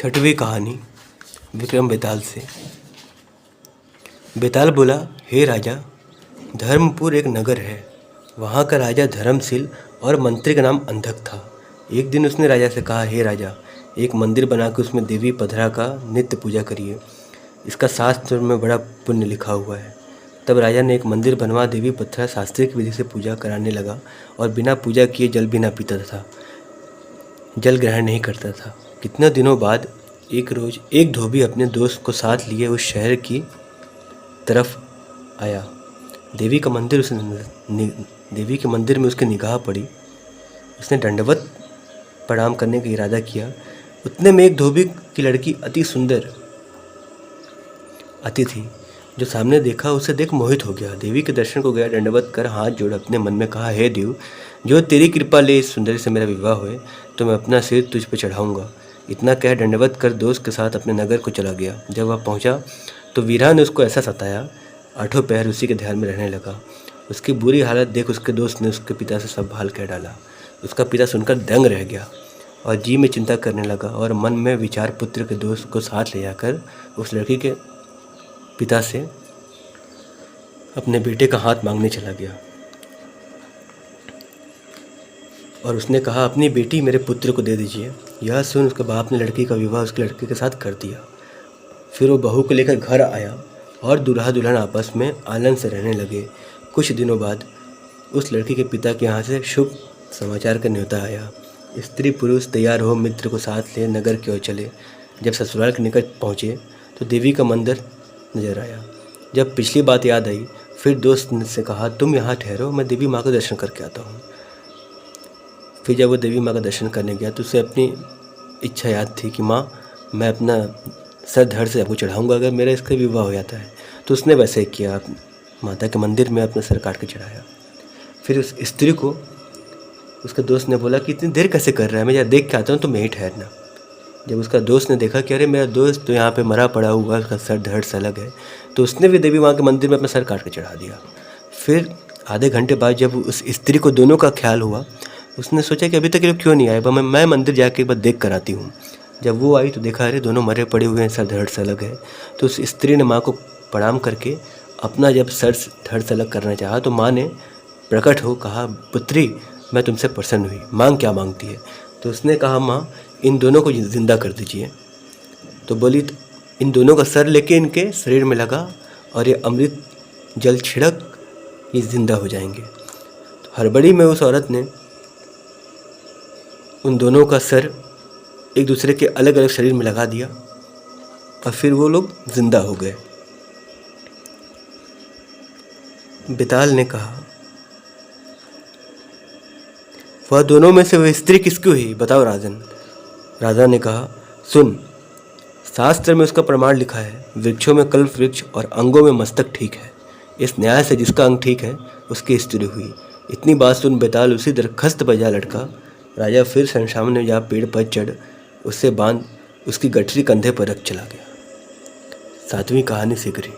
छठवीं कहानी विक्रम बेताल से। बेताल बोला, हे राजा, धर्मपुर एक नगर है। वहाँ का राजा धर्मशील और मंत्री का नाम अंधक था। एक दिन उसने राजा से कहा, हे राजा, एक मंदिर बनाकर उसमें देवी पधरा का नित्य पूजा करिए। इसका शास्त्र में बड़ा पुण्य लिखा हुआ है। तब राजा ने एक मंदिर बनवा देवी पधरा शास्त्रीय विधि से पूजा कराने लगा और बिना पूजा किए जल भी ना पीता था, जल ग्रहण नहीं करता था। कितने दिनों बाद एक रोज एक धोबी अपने दोस्त को साथ लिए उस शहर की तरफ आया। देवी के मंदिर में उसकी निगाह पड़ी। उसने दंडवत प्रणाम करने का इरादा किया। उतने में एक धोबी की लड़की अति सुंदर आती थी। जो सामने देखा उसे देख मोहित हो गया। देवी के दर्शन को गया, दंडवत कर हाथ जोड़ अपने मन में कहा, हे देव, जो तेरी कृपा ले इस सुंदरी से मेरा विवाह होए तो मैं अपना सिर तुझ पर चढ़ाऊंगा। इतना कह दंडवत कर दोस्त के साथ अपने नगर को चला गया। जब वह पहुंचा तो वीरा ने उसको ऐसा सताया, आठों पहर उसी के ध्यान में रहने लगा। उसकी बुरी हालत देख उसके दोस्त ने उसके पिता से सब हाल कह डाला। उसका पिता सुनकर दंग रह गया और जी में चिंता करने लगा और मन में विचार पुत्र के दोस्त को साथ ले जाकर उस लड़की के पिता से अपने बेटे का हाथ मांगने चला गया और उसने कहा, अपनी बेटी मेरे पुत्र को दे दीजिए। यह सुन उसके बाप ने लड़की का विवाह उसके लड़के के साथ कर दिया। फिर वो बहू को लेकर घर आया और दूल्हा दुल्हन आपस में आनंद से रहने लगे। कुछ दिनों बाद उस लड़की के पिता के यहाँ से शुभ समाचार का न्योता आया। स्त्री पुरुष तैयार हो मित्र को साथ ले नगर की ओर चले। जब ससुराल के निकट पहुँचे तो देवी का मंदिर नजर आया। जब पिछली बात याद आई, फिर दोस्त से कहा, तुम यहाँ ठहरो, मैं देवी माँ का दर्शन करके आता हूँ। फिर जब वो देवी माँ का दर्शन करने गया तो उसे अपनी इच्छा याद थी कि माँ, मैं अपना सर धड़ से आपको चढ़ाऊँगा अगर मेरा इसका विवाह हो जाता है। तो उसने वैसे ही किया, माता के मंदिर में अपना सर काट के चढ़ाया। फिर उस स्त्री को उसके दोस्त ने बोला कि इतनी देर कैसे कर रहा है, मैं जरा देख के आता हूँ, तो मैं ही ठहरना। जब उसका दोस्त ने देखा कि अरे मेरा दोस्त तो यहाँ पे मरा पड़ा हुआ, उसका सर धड़ से अलग है, तो उसने भी देवी माँ के मंदिर में अपना सर काट के चढ़ा दिया। फिर आधे घंटे बाद जब उस स्त्री को दोनों का ख्याल हुआ, उसने सोचा कि अभी तक ये लोग क्यों नहीं आए, मैं मंदिर जाके एक बार देख कर आती हूँ। जब वो आई तो देखा, अरे दोनों मरे पड़े हुए हैं, सर धड़ से अलग है। तो उस स्त्री ने माँ को प्रणाम करके अपना जब सर धड़ से अलग करना चाहा तो माँ ने प्रकट हो कहा, पुत्री, मैं तुमसे प्रसन्न हुई, मांग क्या मांगती है। तो उसने कहा, माँ, इन दोनों को जिंदा कर दीजिए। तो बोली, इन दोनों का सर लेके इनके शरीर में लगा और ये अमृत जल छिड़क ये जिंदा हो जाएंगे। तो हड़बड़ी में उस औरत ने उन दोनों का सर एक दूसरे के अलग अलग शरीर में लगा दिया और फिर वो लोग जिंदा हो गए। बेताल ने कहा, वह दोनों में से वह स्त्री किसकी हुई, बताओ राजन। राजा ने कहा, सुन, शास्त्र में उसका प्रमाण लिखा है, वृक्षों में कल्प वृक्ष और अंगों में मस्तक ठीक है। इस न्याय से जिसका अंग ठीक है उसकी स्त्री हुई। इतनी बात सुन बेताल उसी दरख्स्त पर जा लटका। राजा फिर सामने जा पेड़ पर चढ़ उससे बांध उसकी गठरी कंधे पर रख चला गया। 7वीं कहानी सीख रही।